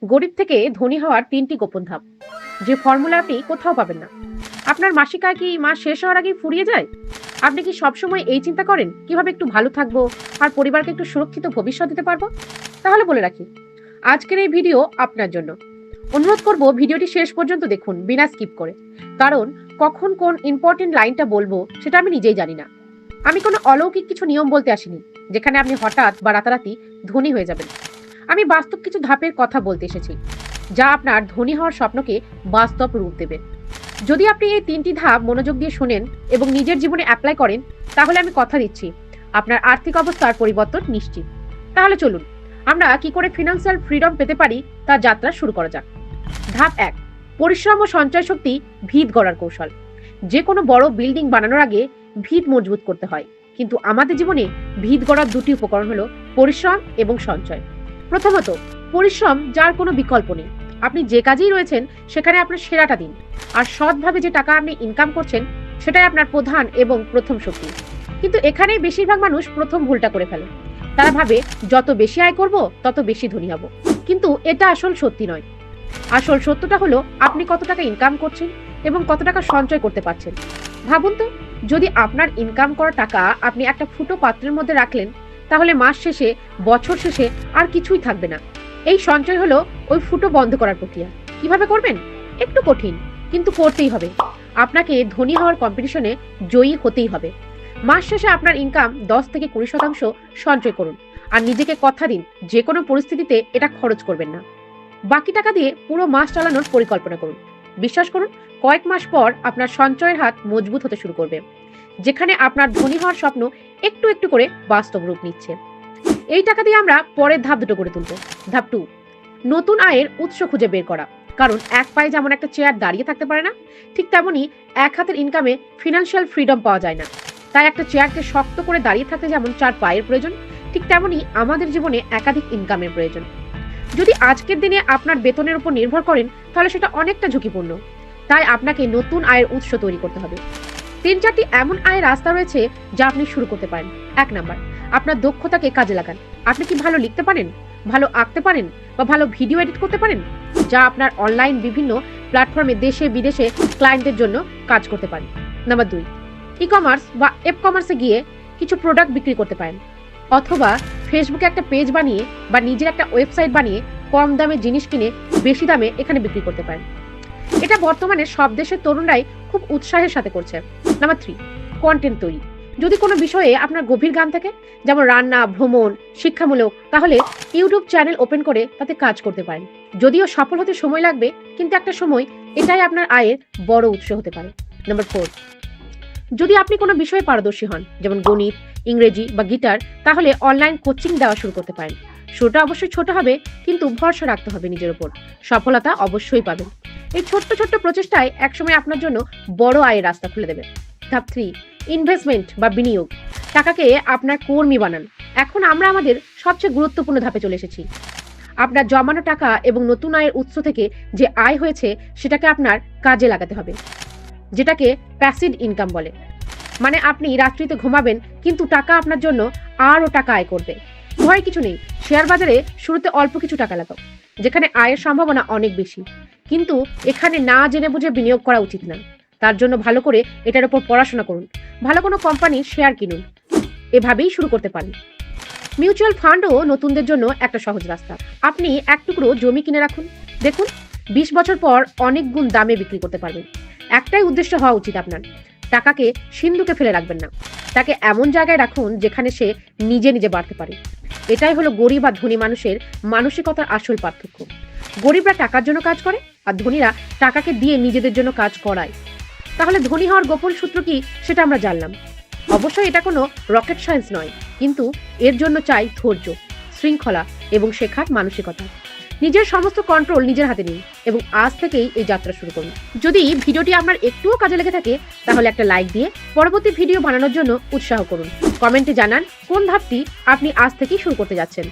গরিব থেকে ধনী হওয়ার ৩টি গোপন ধাপ, যে ফর্মুলা আপনি কোথাও পাবেন না। আপনার মাসিক আয় কি মাস শেষ হওয়ার আগেই ফুরিয়ে যায়? আপনি কি সবসময় এই চিন্তা করেন কিভাবে একটু ভালো থাকবো আর পরিবারকে একটু সুরক্ষিত ভবিষ্যৎ দিতে পারবো? তাহলে বলে রাখি, আজকের এই ভিডিও আপনার জন্য। অনুরোধ করব ভিডিওটি শেষ পর্যন্ত দেখুন বিনা স্কিপ করে, কারণ কখন কোন ইম্পর্টেন্ট লাইনটা বলবো সেটা আমি নিজেই জানি না। আমি কোনো অলৌকিক কিছু নিয়ম বলতে আসিনি যেখানে আপনি হঠাৎ বা রাতারাতি ধনী হয়ে যাবেন। আমি বাস্তব কিছু ধাপের কথা বলতে এসেছি, যা আপনার ধনী হওয়ার স্বপ্নকে বাস্তব রূপ দেবে। যদি আপনি এই ৩টি ধাপ মনোযোগ দিয়ে শুনেন এবং নিজের জীবনে অ্যাপ্লাই করেন, তাহলে আমি কথা দিচ্ছি আপনার আর্থিক অবস্থার পরিবর্তন নিশ্চিত। তাহলে চলুন আমরা কি করে ফিনান্সিয়াল ফ্রিডম পেতে পারি তার যাত্রা শুরু করা যাক। ধাপ ১, পরিশ্রম ও সঞ্চয় শক্তি ভিত গড়ার কৌশল। যে কোনো বড় বিল্ডিং বানানোর আগে ভিত মজবুত করতে হয়, কিন্তু আমাদের জীবনে ভিত গড়ার ২টি উপকরণ হলো পরিশ্রম এবং সঞ্চয়। প্রথমত, পরিশ্রম, যার কোনো বিকল্প নেই। আপনি যে কাজেই রয়েছেন সেখানে আপনার সেরাটা দিন, আর সৎভাবে যে টাকা আপনি ইনকাম করছেন সেটাই আপনার প্রধান এবং প্রথম শক্তি। কিন্তু এখানেই বেশিরভাগ মানুষ প্রথম ভুলটা করে ফেলে। তারা ভাবে যত বেশি আয় করব তত বেশি ধনী হব, কিন্তু এটা আসল সত্যি নয়। আসল সত্যটা হলো আপনি কত টাকা ইনকাম করছেন এবং কত টাকা সঞ্চয় করতে পারছেন। ভাবুন তো, যদি আপনার ইনকাম করা টাকা আপনি একটা ফুটো পাত্রের মধ্যে রাখলেন, তাহলে মাস শেষে, বছর শেষে আর কিছুই থাকবে না। এই সঞ্চয় হলো ওই ফুটো বন্ধ করার প্রক্রিয়া। কিভাবে করবেন? একটু কঠিন, কিন্তু করতেই হবে। আপনাকে ধনী হওয়ার কম্পিটিশনে জয়ী হতেই হবে। মাস শেষে আপনার ইনকাম ১০ থেকে ২০% সঞ্চয় করুন, আর নিজেকে কথা দিন যে কোনো পরিস্থিতিতে এটা খরচ করবেন না। বাকি টাকা দিয়ে পুরো মাস চালানোর পরিকল্পনা করুন। বিশ্বাস করুন, কয়েক মাস পর আপনার সঞ্চয়ের হাত মজবুত হতে শুরু করবে, যেখানে আপনার ধনী হওয়ার স্বপ্ন একটু একটু করে বাস্তব রূপ নিচ্ছে। এই টাকা দিয়ে আমরা পরের ধাপ দুটো করে তুলব। ধাপ ২, নতুন আয়ের উৎস খুঁজে বের করা। কারণ এক পায়ে যেমন একটা চেয়ার দাঁড়িয়ে থাকতে পারে না, ঠিক তেমনি এক হাতের ইনকামে ফিনান্সিয়াল ফ্রিডম পাওয়া যায় না। তাই একটা চেয়ারকে শক্ত করে দাঁড়িয়ে থাকতে যেমন ৪ পায়ের প্রয়োজন, ঠিক তেমনি আমাদের জীবনে একাধিক ইনকামের প্রয়োজন। যদি আজকের দিনে আপনার বেতনের উপর নির্ভর করেন, তাহলে সেটা অনেকটা ঝুঁকিপূর্ণ। তাই আপনাকে নতুন আয়ের উৎস তৈরি করতে হবে। ৩-৪টি এমন আয়ের রাস্তা রয়েছে যা আপনি শুরু করতে পারেন। ১ নাম্বার, আপনার দক্ষতাকে কাজে লাগান। আপনি কি ভালো লিখতে পারেন, ভালো আঁকতে পারেন, বা ভালো ভিডিও এডিট করতে পারেন, যা আপনার অনলাইন বিভিন্ন প্ল্যাটফর্মে দেশে বিদেশে ক্লায়েন্টদের জন্য কাজ করতে পারেন। নাম্বার ২, ই-কমার্স বা এপ কমার্সে গিয়ে কিছু প্রোডাক্ট বিক্রি করতে পারেন, অথবা ফেসবুকে একটা পেজ বানিয়ে বা নিজের একটা ওয়েবসাইট বানিয়ে কম দামে জিনিস কিনে বেশি দামে এখানে বিক্রি করতে পারেন। এটা বর্তমানে সব দেশের তরুণরাই খুব উৎসাহের সাথে করছে। নাম্বার ৩, কন্টেন্ট তৈরি। যদি কোনো বিষয়ে আপনার গভীর জ্ঞান থাকে, যেমন রান্না, ভ্রমণ, শিক্ষামূলক, তাহলে ইউটিউব চ্যানেল ওপেন করে তাতে কাজ করতে পারেন। যদিও সফল হতে সময় লাগবে, কিন্তু একটা সময় এটাই আপনার আয়ের বড় উৎস হতে পারে। নাম্বার ৪, যদি আপনি কোনো বিষয়ে পারদর্শী হন, যেমন গণিত, ইংরেজি বা গিটার, তাহলে অনলাইন কোচিং দেওয়া শুরু করতে পারেন। শুরুটা অবশ্যই ছোট হবে, কিন্তু ভরসা রাখতে হবে নিজের উপর। সফলতা অবশ্যই পাবেন। এই ছোট্ট ছোট্ট প্রচেষ্টায় একসময় আপনার জন্য বড় আয়ের রাস্তা খুলে দেবে। ধাপ ৩, ইনভেস্টমেন্ট বা বিনিয়োগ। টাকাকে আপনার কর্মী বানান। এখন আমরা আমাদের সবচেয়ে গুরুত্বপূর্ণ ধাপে চলে এসেছি। আপনার জমানো টাকা এবং নতুন আয়ের উৎস থেকে যে আয় হয়েছে সেটাকে আপনার কাজে লাগাতে হবে, যেটাকে প্যাসিভ ইনকাম বলে। মানে আপনি রাত্রিতে ঘুমাবেন, কিন্তু টাকা আপনার জন্য আরও টাকা আয় করবে। ভয় কিছু নেই। শেয়ার বাজারে শুরুতে অল্প কিছু টাকা লাগাও, যেখানে আয়ের সম্ভাবনা অনেক বেশি। কিন্তু এখানে না জেনে বুঝে বিনিয়োগ করা উচিত না। তার জন্য ভালো করে এটার উপর পড়াশোনা করুন, ভালো কোনো কোম্পানির শেয়ার কিনুন। এভাবেই শুরু করতে পারেন। মিউচুয়াল ফান্ডও নতুনদের জন্য একটা সহজ রাস্তা। আপনি এক টুকরো জমি কিনে রাখুন, দেখুন ২০ বছর পর অনেক গুণ দামে বিক্রি করতে পারবেন। একটাই উদ্দেশ্য হওয়া উচিত আপনার, টাকাকে সিন্ধুকে ফেলে রাখবেন না। তাকে এমন জায়গায় রাখুন যেখানে সে নিজে নিজে বাড়তে পারে। এটাই হলো গরিব আর ধনী মানুষের মানসিকতার আসল পার্থক্য। গরিবরা টাকার জন্য কাজ করে, আর ধনীরা টাকাকে দিয়ে নিজেদের জন্য কাজ করায়। তাহলে ধনী হওয়ার গোপন সূত্র কি, সেটা আমরা জানলাম। অবশ্যই এটা কোনো রকেট সায়েন্স নয়, কিন্তু এর জন্য চাই ধৈর্য, শৃঙ্খলা এবং শেখার মানসিকতা। নিজের সমস্ত কন্ট্রোল নিজের হাতে নিন এবং আজ থেকেই এই যাত্রা শুরু করুন। যদি ভিডিওটি আপনার একটুও কাজে লেগে থাকে, তাহলে একটা লাইক দিয়ে পরবর্তী ভিডিও বানানোর জন্য উৎসাহ করুন। কমেন্টে জানান কোন ধাপটি আপনি আজ থেকেই শুরু করতে যাচ্ছেন।